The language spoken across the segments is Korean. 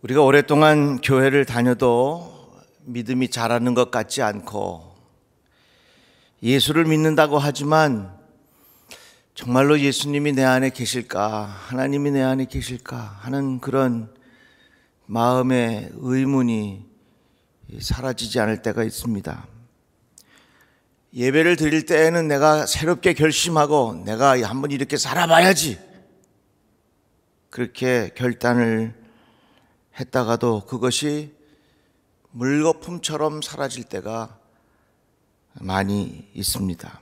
우리가 오랫동안 교회를 다녀도 믿음이 자라는 것 같지 않고 예수를 믿는다고 하지만 정말로 예수님이 내 안에 계실까, 하나님이 내 안에 계실까 하는 그런 마음의 의문이 사라지지 않을 때가 있습니다. 예배를 드릴 때에는 내가 새롭게 결심하고 내가 한번 이렇게 살아봐야지 그렇게 결단을 했다가도 그것이 물거품처럼 사라질 때가 많이 있습니다.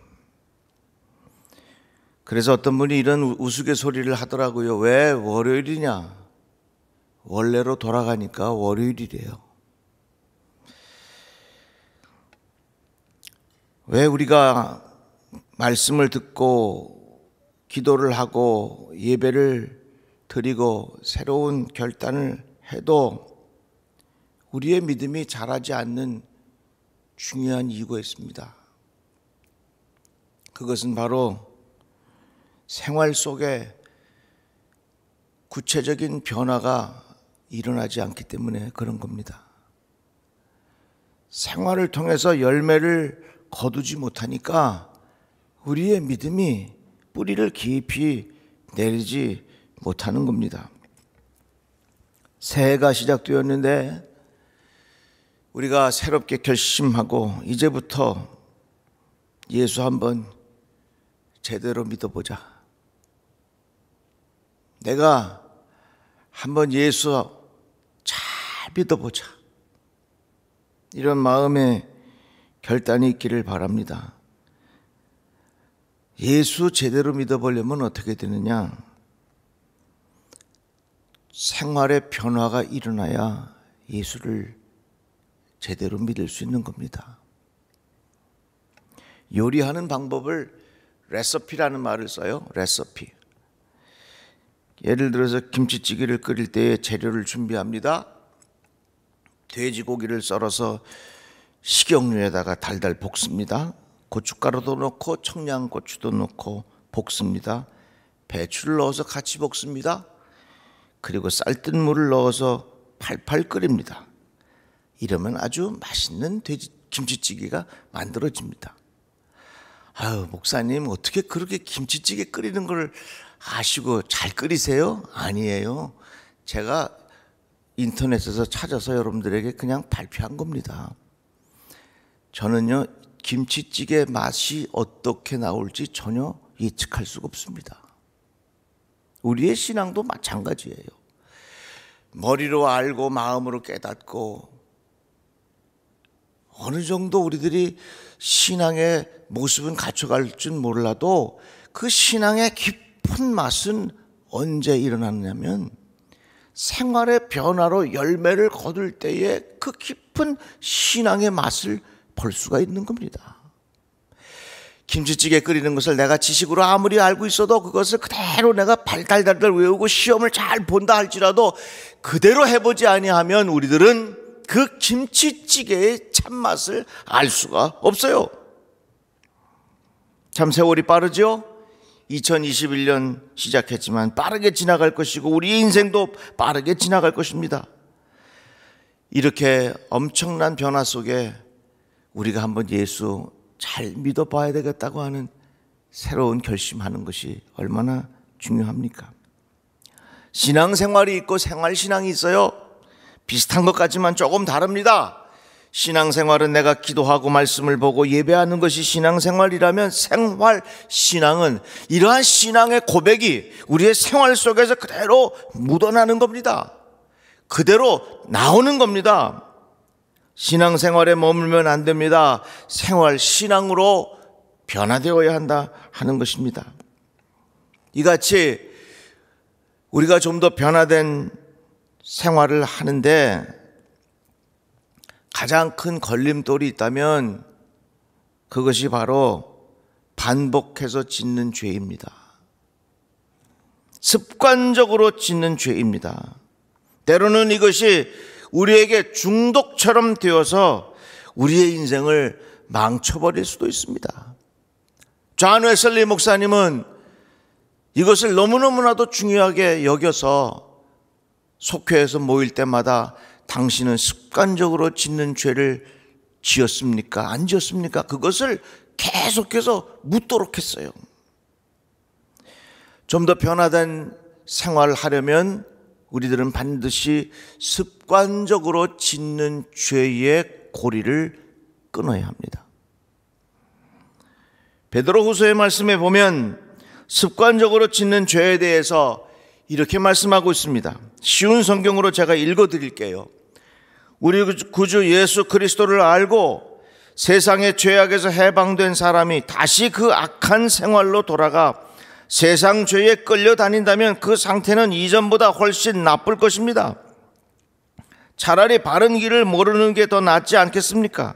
그래서 어떤 분이 이런 우스갯소리를 하더라고요. 왜 월요일이냐? 원래로 돌아가니까 월요일이래요. 왜 우리가 말씀을 듣고 기도를 하고 예배를 드리고 새로운 결단을 해도 우리의 믿음이 자라지 않는 중요한 이유가 있습니다. 그것은 바로 생활 속에 구체적인 변화가 일어나지 않기 때문에 그런 겁니다. 생활을 통해서 열매를 거두지 못하니까 우리의 믿음이 뿌리를 깊이 내리지 못하는 겁니다. 새해가 시작되었는데 우리가 새롭게 결심하고 이제부터 예수 한번 제대로 믿어보자. 내가 한번 예수 잘 믿어보자. 이런 마음의 결단이 있기를 바랍니다. 예수 제대로 믿어보려면 어떻게 되느냐? 생활의 변화가 일어나야 예수를 제대로 믿을 수 있는 겁니다. 요리하는 방법을 레시피라는 말을 써요. 레시피. 예를 들어서 김치찌개를 끓일 때 재료를 준비합니다. 돼지고기를 썰어서 식용유에다가 달달 볶습니다. 고춧가루도 넣고 청양고추도 넣고 볶습니다. 배추를 넣어서 같이 볶습니다. 그리고 쌀뜨물 물을 넣어서 팔팔 끓입니다. 이러면 아주 맛있는 김치찌개가 만들어집니다. 아유, 목사님 어떻게 그렇게 김치찌개 끓이는 걸 아시고 잘 끓이세요? 아니에요. 제가 인터넷에서 찾아서 여러분들에게 그냥 발표한 겁니다. 저는요, 김치찌개 맛이 어떻게 나올지 전혀 예측할 수가 없습니다. 우리의 신앙도 마찬가지예요. 머리로 알고 마음으로 깨닫고 어느 정도 우리들이 신앙의 모습은 갖춰갈 줄 몰라도 그 신앙의 깊은 맛은 언제 일어나느냐면 생활의 변화로 열매를 거둘 때에 그 깊은 신앙의 맛을 볼 수가 있는 겁니다. 김치찌개 끓이는 것을 내가 지식으로 아무리 알고 있어도 그것을 그대로 내가 달달달 외우고 시험을 잘 본다 할지라도 그대로 해보지 아니하면 우리들은 그 김치찌개의 참맛을 알 수가 없어요. 참 세월이 빠르죠? 2021년 시작했지만 빠르게 지나갈 것이고 우리 인생도 빠르게 지나갈 것입니다. 이렇게 엄청난 변화 속에 우리가 한번 예수 잘 믿어봐야 되겠다고 하는 새로운 결심하는 것이 얼마나 중요합니까? 신앙생활이 있고 생활신앙이 있어요. 비슷한 것 같지만 조금 다릅니다. 신앙생활은 내가 기도하고 말씀을 보고 예배하는 것이 신앙생활이라면 생활신앙은 이러한 신앙의 고백이 우리의 생활 속에서 그대로 묻어나는 겁니다. 그대로 나오는 겁니다. 신앙생활에 머물면 안 됩니다. 생활신앙으로 변화되어야 한다 하는 것입니다. 이같이 우리가 좀 더 변화된 생활을 하는데 가장 큰 걸림돌이 있다면 그것이 바로 반복해서 짓는 죄입니다. 습관적으로 짓는 죄입니다. 때로는 이것이 우리에게 중독처럼 되어서 우리의 인생을 망쳐버릴 수도 있습니다. 존 웨슬리 목사님은 이것을 너무너무나도 중요하게 여겨서 속회에서 모일 때마다 당신은 습관적으로 짓는 죄를 지었습니까? 안 지었습니까? 그것을 계속해서 묻도록 했어요. 좀 더 변화된 생활을 하려면 우리들은 반드시 습관적으로 짓는 죄의 고리를 끊어야 합니다. 베드로후서의 말씀에 보면 습관적으로 짓는 죄에 대해서 이렇게 말씀하고 있습니다. 쉬운 성경으로 제가 읽어드릴게요. 우리 구주 예수 그리스도를 알고 세상의 죄악에서 해방된 사람이 다시 그 악한 생활로 돌아가 세상 죄에 끌려다닌다면 그 상태는 이전보다 훨씬 나쁠 것입니다. 차라리 바른 길을 모르는 게 더 낫지 않겠습니까?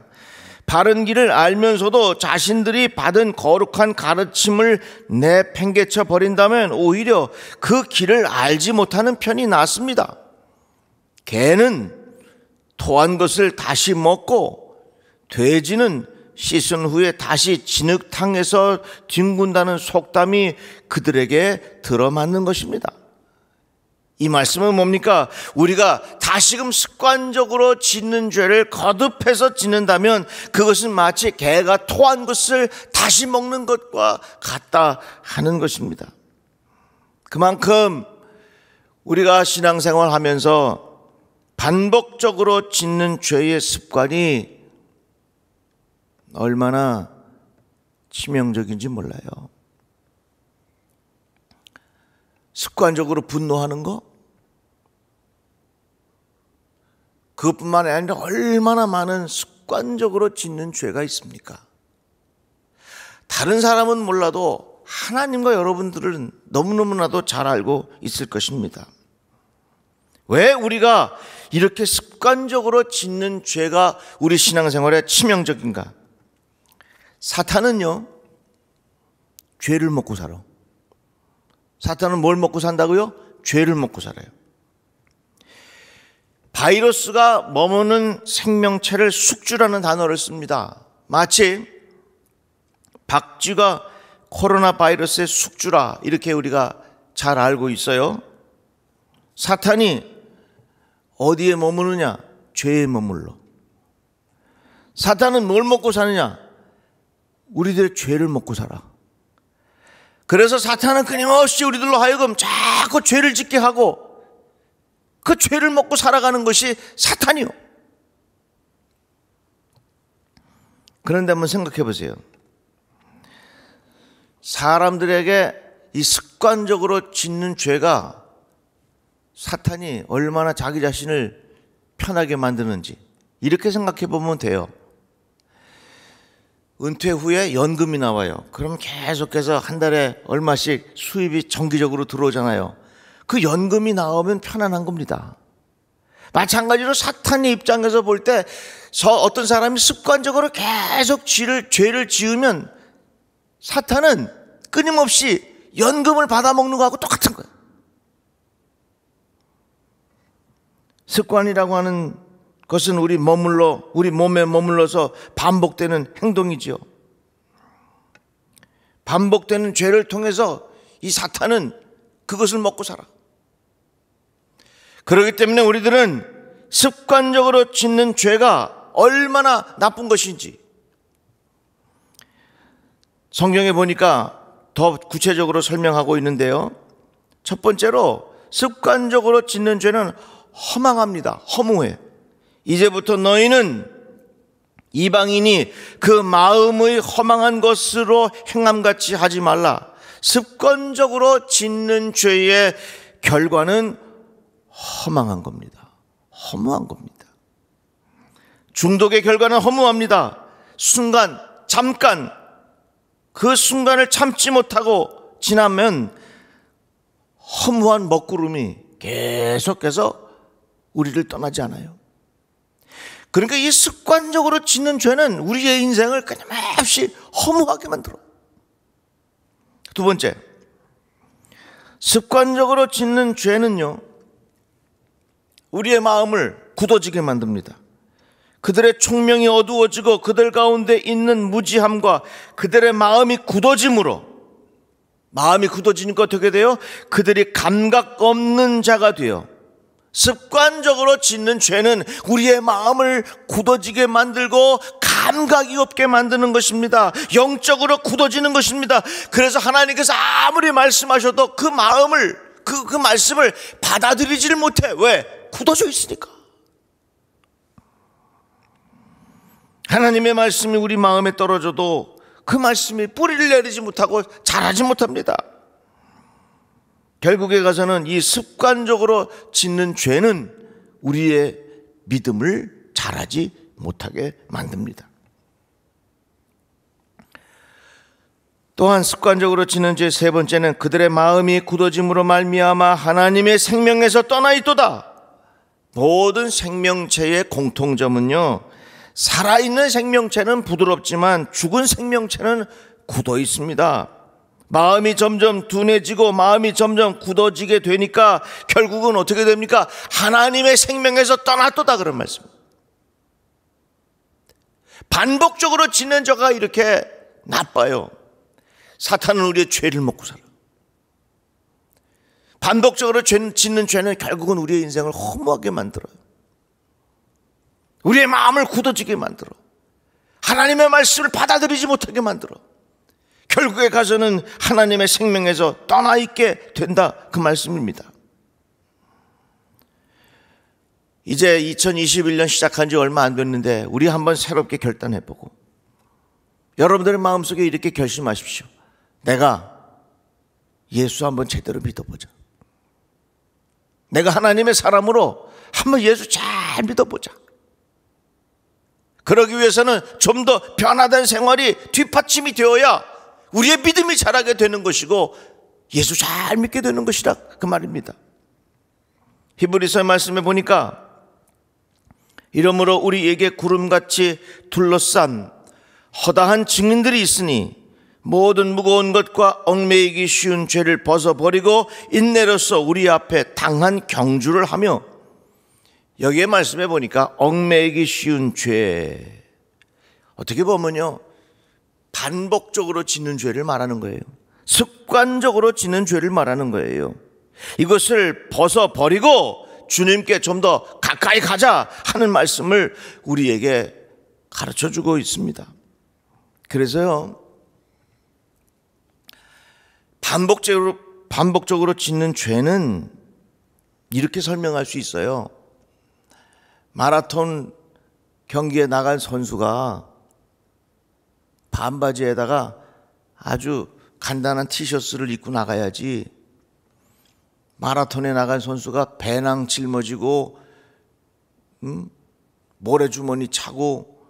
바른 길을 알면서도 자신들이 받은 거룩한 가르침을 내팽개쳐 버린다면 오히려 그 길을 알지 못하는 편이 낫습니다. 개는 토한 것을 다시 먹고 돼지는 씻은 후에 다시 진흙탕에서 뒹군다는 속담이 그들에게 들어맞는 것입니다. 이 말씀은 뭡니까? 우리가 다시금 습관적으로 짓는 죄를 거듭해서 짓는다면 그것은 마치 개가 토한 것을 다시 먹는 것과 같다 하는 것입니다. 그만큼 우리가 신앙생활 하면서 반복적으로 짓는 죄의 습관이 얼마나 치명적인지 몰라요. 습관적으로 분노하는 거, 그것뿐만 아니라 얼마나 많은 습관적으로 짓는 죄가 있습니까? 다른 사람은 몰라도 하나님과 여러분들은 너무너무나도 잘 알고 있을 것입니다. 왜 우리가 이렇게 습관적으로 짓는 죄가 우리 신앙생활에 치명적인가? 사탄은요, 죄를 먹고 살아. 사탄은 뭘 먹고 산다고요? 죄를 먹고 살아요. 바이러스가 머무는 생명체를 숙주라는 단어를 씁니다. 마치 박쥐가 코로나 바이러스의 숙주라 이렇게 우리가 잘 알고 있어요. 사탄이 어디에 머무르냐? 죄에 머물러. 사탄은 뭘 먹고 사느냐? 우리들의 죄를 먹고 살아. 그래서 사탄은 끊임없이 우리들로 하여금 자꾸 죄를 짓게 하고 그 죄를 먹고 살아가는 것이 사탄이요. 그런데 한번 생각해 보세요. 사람들에게 이 습관적으로 짓는 죄가 사탄이 얼마나 자기 자신을 편하게 만드는지 이렇게 생각해 보면 돼요. 은퇴 후에 연금이 나와요. 그럼 계속해서 한 달에 얼마씩 수입이 정기적으로 들어오잖아요. 그 연금이 나오면 편안한 겁니다. 마찬가지로 사탄의 입장에서 볼 때 어떤 사람이 습관적으로 계속 죄를 지으면 사탄은 끊임없이 연금을 받아먹는 거하고 똑같은 거예요. 습관이라고 하는 그것은 우리 몸에 머물러서 반복되는 행동이지요. 반복되는 죄를 통해서 이 사탄은 그것을 먹고 살아. 그렇기 때문에 우리들은 습관적으로 짓는 죄가 얼마나 나쁜 것인지 성경에 보니까 더 구체적으로 설명하고 있는데요. 첫 번째로 습관적으로 짓는 죄는 허망합니다. 허무해. 이제부터 너희는 이방인이 그 마음의 허망한 것으로 행함같이 하지 말라. 습관적으로 짓는 죄의 결과는 허망한 겁니다. 허무한 겁니다. 중독의 결과는 허무합니다. 잠깐 그 순간을 참지 못하고 지나면 허무한 먹구름이 계속해서 우리를 떠나지 않아요. 그러니까 이 습관적으로 짓는 죄는 우리의 인생을 끊임없이 허무하게 만들어. 두 번째, 습관적으로 짓는 죄는요, 우리의 마음을 굳어지게 만듭니다. 그들의 총명이 어두워지고 그들 가운데 있는 무지함과 그들의 마음이 굳어짐으로, 마음이 굳어지니까 어떻게 돼요? 그들이 감각 없는 자가 돼요. 습관적으로 짓는 죄는 우리의 마음을 굳어지게 만들고 감각이 없게 만드는 것입니다. 영적으로 굳어지는 것입니다. 그래서 하나님께서 아무리 말씀하셔도 그 마음을 그 말씀을 받아들이지를 못해. 왜? 굳어져 있으니까. 하나님의 말씀이 우리 마음에 떨어져도 그 말씀이 뿌리를 내리지 못하고 자라지 못합니다. 결국에 가서는 이 습관적으로 짓는 죄는 우리의 믿음을 자라지 못하게 만듭니다. 또한 습관적으로 짓는 죄 세 번째는 그들의 마음이 굳어짐으로 말미암아 하나님의 생명에서 떠나 있도다. 모든 생명체의 공통점은요, 살아있는 생명체는 부드럽지만 죽은 생명체는 굳어 있습니다. 마음이 점점 둔해지고 마음이 점점 굳어지게 되니까 결국은 어떻게 됩니까? 하나님의 생명에서 떠났도다 그런 말씀. 반복적으로 짓는 죄가 이렇게 나빠요. 사탄은 우리의 죄를 먹고 살아. 반복적으로 짓는 죄는 결국은 우리의 인생을 허무하게 만들어요. 우리의 마음을 굳어지게 만들어. 하나님의 말씀을 받아들이지 못하게 만들어. 결국에 가서는 하나님의 생명에서 떠나 있게 된다 그 말씀입니다. 이제 2021년 시작한 지 얼마 안 됐는데 우리 한번 새롭게 결단해보고 여러분들의 마음속에 이렇게 결심하십시오. 내가 예수 한번 제대로 믿어보자. 내가 하나님의 사람으로 한번 예수 잘 믿어보자. 그러기 위해서는 좀 더 변화된 생활이 뒷받침이 되어야 우리의 믿음이 자라게 되는 것이고 예수 잘 믿게 되는 것이라 그 말입니다. 히브리서 말씀에 보니까 이러므로 우리에게 구름같이 둘러싼 허다한 증인들이 있으니 모든 무거운 것과 얽매이기 쉬운 죄를 벗어버리고 인내로서 우리 앞에 당한 경주를 하며, 여기에 말씀해 보니까 얽매이기 쉬운 죄, 어떻게 보면요 반복적으로 짓는 죄를 말하는 거예요. 습관적으로 짓는 죄를 말하는 거예요. 이것을 벗어버리고 주님께 좀 더 가까이 가자 하는 말씀을 우리에게 가르쳐주고 있습니다. 그래서요 반복적으로 짓는 죄는 이렇게 설명할 수 있어요. 마라톤 경기에 나간 선수가 반바지에다가 아주 간단한 티셔츠를 입고 나가야지, 마라톤에 나간 선수가 배낭 짊어지고 모래주머니 차고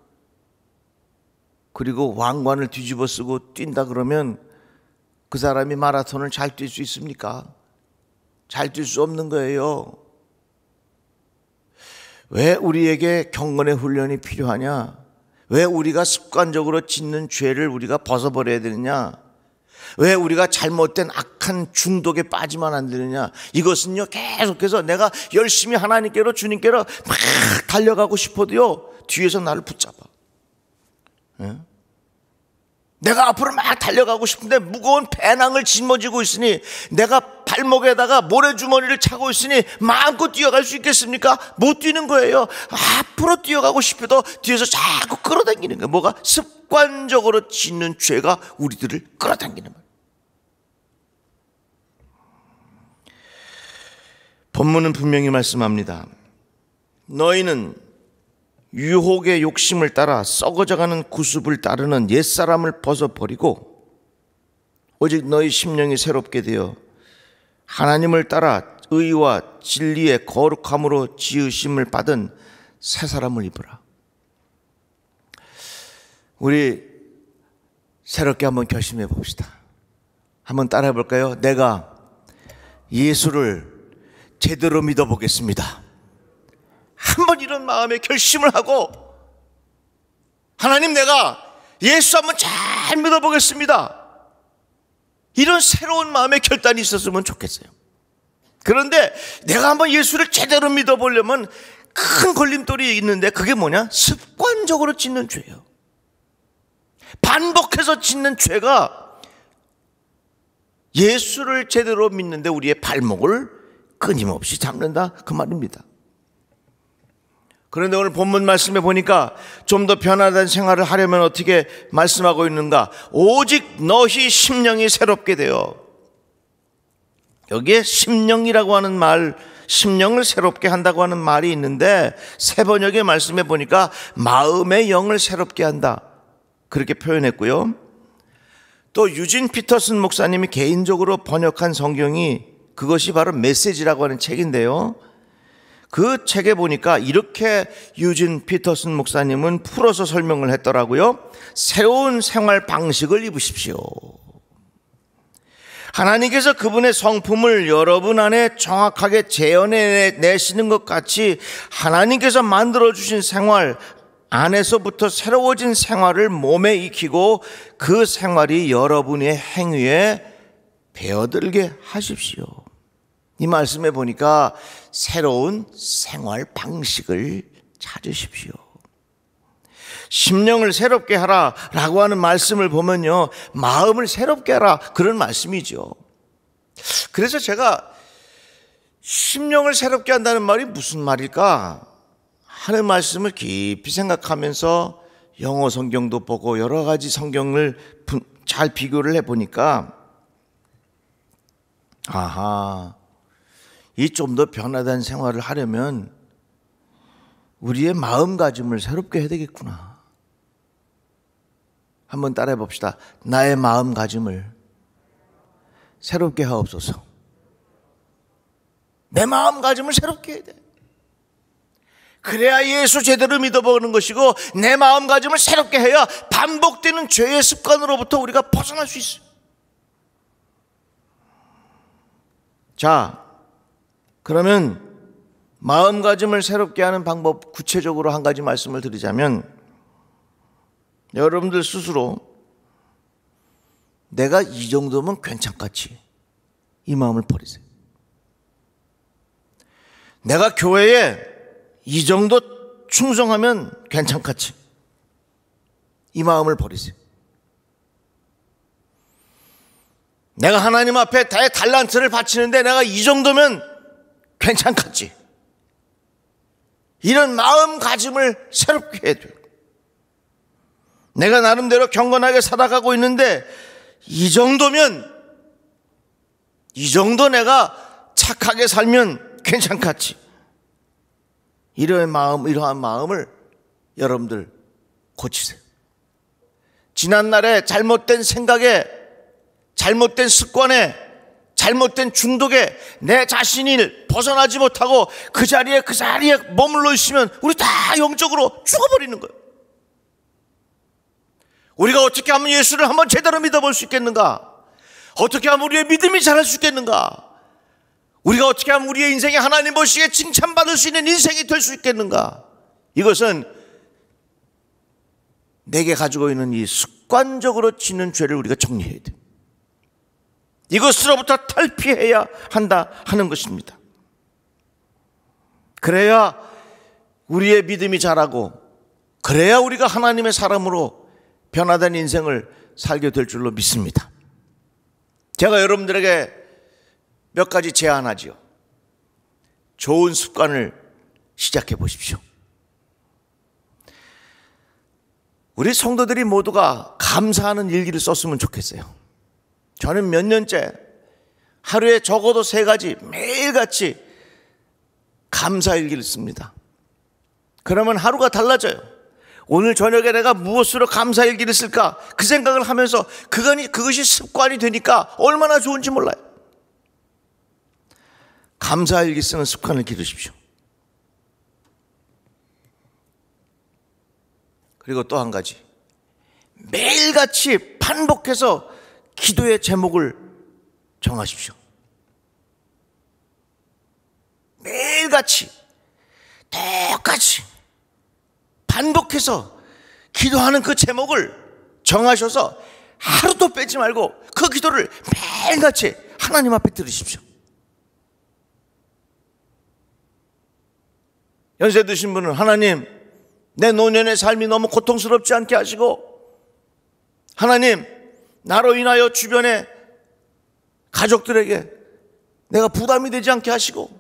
그리고 왕관을 뒤집어 쓰고 뛴다 그러면 그 사람이 마라톤을 잘 뛸 수 있습니까? 잘 뛸 수 없는 거예요. 왜 우리에게 경건의 훈련이 필요하냐? 왜 우리가 습관적으로 짓는 죄를 우리가 벗어버려야 되느냐? 왜 우리가 잘못된 악한 중독에 빠지면 안 되느냐? 이것은요 계속해서 내가 열심히 하나님께로 주님께로 막 달려가고 싶어도요 뒤에서 나를 붙잡아. 내가 앞으로 막 달려가고 싶은데 무거운 배낭을 짊어지고 있으니, 내가 발목에다가 모래주머니를 차고 있으니 마음껏 뛰어갈 수 있겠습니까? 못 뛰는 거예요. 앞으로 뛰어가고 싶어도 뒤에서 자꾸 끌어당기는 거예요. 뭐가? 습관적으로 짓는 죄가 우리들을 끌어당기는 거예요. 본문은 분명히 말씀합니다. 너희는 유혹의 욕심을 따라 썩어져가는 구습을 따르는 옛사람을 벗어버리고 오직 너희 심령이 새롭게 되어 하나님을 따라 의와 진리의 거룩함으로 지으심을 받은 새 사람을 입으라. 우리 새롭게 한번 결심해 봅시다. 한번 따라해 볼까요? 내가 예수를 제대로 믿어보겠습니다. 한번 이런 마음의 결심을 하고, 하나님 내가 예수 한번 잘 믿어보겠습니다, 이런 새로운 마음의 결단이 있었으면 좋겠어요. 그런데 내가 한번 예수를 제대로 믿어보려면 큰 걸림돌이 있는데, 그게 뭐냐? 습관적으로 짓는 죄예요. 반복해서 짓는 죄가 예수를 제대로 믿는데 우리의 발목을 끊임없이 잡는다 그 말입니다. 그런데 오늘 본문 말씀에 보니까 좀 더 변화된 생활을 하려면 어떻게 말씀하고 있는가? 오직 너희 심령이 새롭게 되어. 여기에 심령이라고 하는 말, 심령을 새롭게 한다고 하는 말이 있는데 새 번역의 말씀에 보니까 마음의 영을 새롭게 한다 그렇게 표현했고요. 또 유진 피터슨 목사님이 개인적으로 번역한 성경이 그것이 바로 메시지라고 하는 책인데요. 그 책에 보니까 이렇게 유진 피터슨 목사님은 풀어서 설명을 했더라고요. 새로운 생활 방식을 입으십시오. 하나님께서 그분의 성품을 여러분 안에 정확하게 재현해내시는 것 같이 하나님께서 만들어주신 생활 안에서부터 새로워진 생활을 몸에 익히고 그 생활이 여러분의 행위에 배어들게 하십시오. 이 말씀에 보니까 새로운 생활 방식을 찾으십시오. 심령을 새롭게 하라 라고 하는 말씀을 보면요, 마음을 새롭게 하라 그런 말씀이죠. 그래서 제가 심령을 새롭게 한다는 말이 무슨 말일까 하는 말씀을 깊이 생각하면서 영어 성경도 보고 여러 가지 성경을 잘 비교를 해보니까 아하, 이 좀 더 변화된 생활을 하려면 우리의 마음가짐을 새롭게 해야 되겠구나. 한번 따라해 봅시다. 나의 마음가짐을 새롭게 하옵소서. 내 마음가짐을 새롭게 해야 돼. 그래야 예수 제대로 믿어보는 것이고 내 마음가짐을 새롭게 해야 반복되는 죄의 습관으로부터 우리가 벗어날 수 있어요. 자, 그러면 마음가짐을 새롭게 하는 방법 구체적으로 한 가지 말씀을 드리자면 여러분들 스스로 내가 이 정도면 괜찮겠지 이 마음을 버리세요. 내가 교회에 이 정도 충성하면 괜찮겠지 이 마음을 버리세요. 내가 하나님 앞에 내 달란트를 바치는데 내가 이 정도면 괜찮겠지 이런 마음가짐을 새롭게 해야 돼요. 내가 나름대로 경건하게 살아가고 있는데 이 정도 내가 착하게 살면 괜찮겠지 이러한 마음을 여러분들 고치세요. 지난날의 잘못된 생각에, 잘못된 습관에, 잘못된 중독에 내 자신을 벗어나지 못하고 그 자리에 머물러 있으면 우리 다 영적으로 죽어버리는 거예요. 우리가 어떻게 하면 예수를 한번 제대로 믿어볼 수 있겠는가? 어떻게 하면 우리의 믿음이 자랄 수 있겠는가? 우리가 어떻게 하면 우리의 인생이 하나님 보시기에 칭찬받을 수 있는 인생이 될 수 있겠는가? 이것은 내게 가지고 있는 이 습관적으로 짓는 죄를 우리가 정리해야 돼. 이것으로부터 탈피해야 한다 하는 것입니다. 그래야 우리의 믿음이 자라고 그래야 우리가 하나님의 사람으로 변화된 인생을 살게 될 줄로 믿습니다. 제가 여러분들에게 몇 가지 제안하지요. 좋은 습관을 시작해 보십시오. 우리 성도들이 모두가 감사하는 일기를 썼으면 좋겠어요. 저는 몇 년째 하루에 적어도 3가지 매일같이 감사 일기를 씁니다. 그러면 하루가 달라져요. 오늘 저녁에 내가 무엇으로 감사 일기를 쓸까? 그 생각을 하면서 그것이 습관이 되니까 얼마나 좋은지 몰라요. 감사 일기 쓰는 습관을 기르십시오. 그리고 또 한 가지, 매일같이 반복해서 기도의 제목을 정하십시오. 매일같이 똑같이 반복해서 기도하는 그 제목을 정하셔서 하루도 빼지 말고 그 기도를 매일같이 하나님 앞에 들으십시오. 연세 드신 분은 하나님, 내 노년의 삶이 너무 고통스럽지 않게 하시고, 하나님, 나로 인하여 주변의 가족들에게 내가 부담이 되지 않게 하시고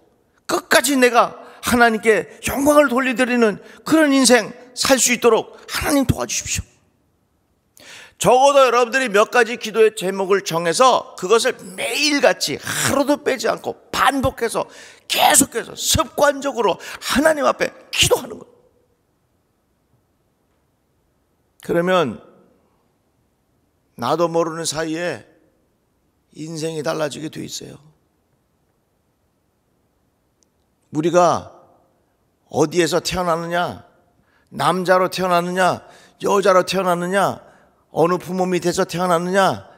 끝까지 내가 하나님께 영광을 돌려드리는 그런 인생 살 수 있도록 하나님 도와주십시오. 적어도 여러분들이 몇 가지 기도의 제목을 정해서 그것을 매일같이 하루도 빼지 않고 반복해서 계속해서 습관적으로 하나님 앞에 기도하는 거예요. 그러면 나도 모르는 사이에 인생이 달라지게 돼 있어요. 우리가 어디에서 태어나느냐, 남자로 태어나느냐, 여자로 태어나느냐, 어느 부모 밑에서 태어났느냐,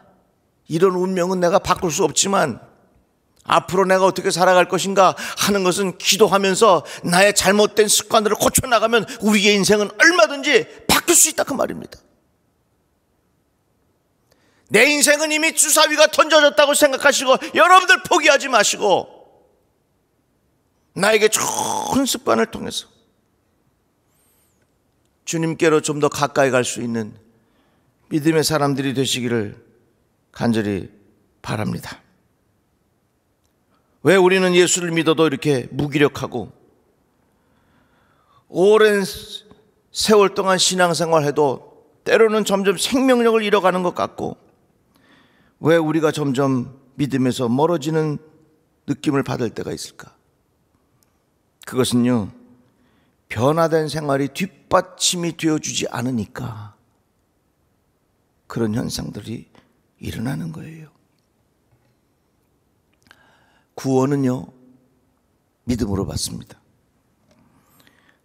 이런 운명은 내가 바꿀 수 없지만 앞으로 내가 어떻게 살아갈 것인가 하는 것은 기도하면서 나의 잘못된 습관들을 고쳐나가면 우리의 인생은 얼마든지 바뀔 수 있다 그 말입니다. 내 인생은 이미 주사위가 던져졌다고 생각하시고 여러분들 포기하지 마시고 나에게 좋은 습관을 통해서 주님께로 좀 더 가까이 갈 수 있는 믿음의 사람들이 되시기를 간절히 바랍니다. 왜 우리는 예수를 믿어도 이렇게 무기력하고 오랜 세월 동안 신앙생활해도 때로는 점점 생명력을 잃어가는 것 같고 왜 우리가 점점 믿음에서 멀어지는 느낌을 받을 때가 있을까? 그것은요, 변화된 생활이 뒷받침이 되어주지 않으니까 그런 현상들이 일어나는 거예요. 구원은요, 믿음으로 받습니다.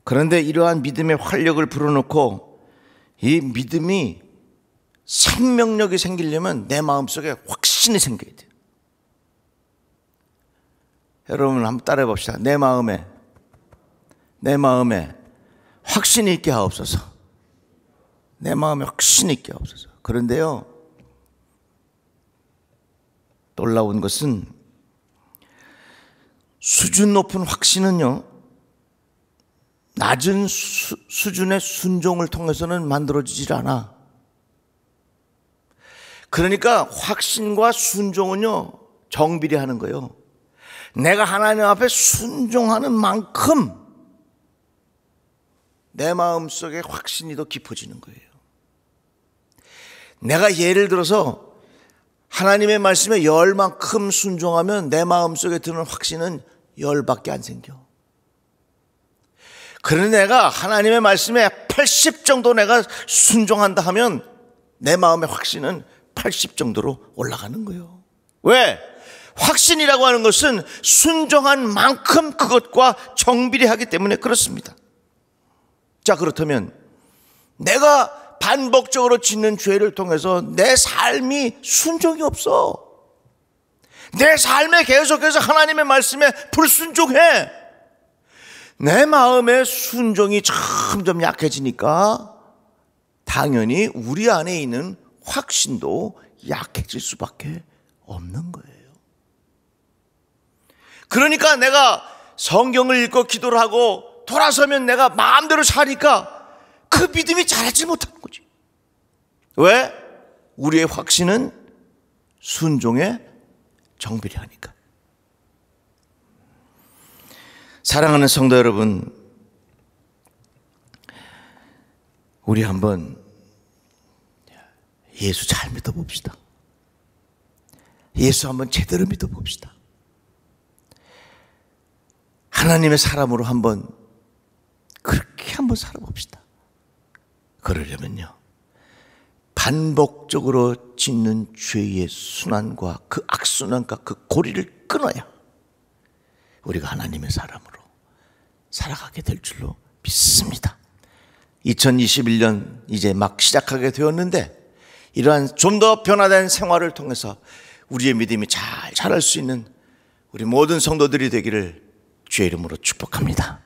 그런데 이러한 믿음의 활력을 불어넣고 이 믿음이 생명력이 생기려면 내 마음속에 확신이 생겨야 돼요. 여러분 한번 따라해 봅시다. 내 마음에 확신이 있게 하옵소서. 내 마음에 확신이 있게 하옵소서. 그런데요, 놀라운 것은 수준 높은 확신은요, 낮은 수준의 순종을 통해서는 만들어지질 않아. 그러니까 확신과 순종은요, 정비례 하는 거예요. 내가 하나님 앞에 순종하는 만큼 내 마음속에 확신이 더 깊어지는 거예요. 내가 예를 들어서 하나님의 말씀에 열만큼 순종하면 내 마음속에 드는 확신은 열밖에 안 생겨. 그런데 내가 하나님의 말씀에 80 정도 내가 순종한다 하면 내 마음의 확신은 80 정도로 올라가는 거예요. 왜? 확신이라고 하는 것은 순종한 만큼 그것과 정비례하기 때문에 그렇습니다. 자, 그렇다면 내가 반복적으로 짓는 죄를 통해서 내 삶이 순종이 없어. 내 삶에 계속해서 하나님의 말씀에 불순종해. 내 마음의 순종이 점점 약해지니까 당연히 우리 안에 있는 확신도 약해질 수밖에 없는 거예요. 그러니까 내가 성경을 읽고 기도를 하고 돌아서면 내가 마음대로 사니까 그 믿음이 자라지 못하는 거지. 왜? 우리의 확신은 순종에 정비례하니까. 사랑하는 성도 여러분, 우리 한번 예수 잘 믿어봅시다. 예수 한번 제대로 믿어봅시다. 하나님의 사람으로 한번 그렇게 한번 살아봅시다. 그러려면요, 반복적으로 짓는 죄의 순환과 그 악순환과 그 고리를 끊어야 우리가 하나님의 사람으로 살아가게 될 줄로 믿습니다. 2021년 이제 막 시작하게 되었는데 이러한 좀 더 변화된 생활을 통해서 우리의 믿음이 잘 자랄 수 있는 우리 모든 성도들이 되기를 주의 이름으로 축복합니다.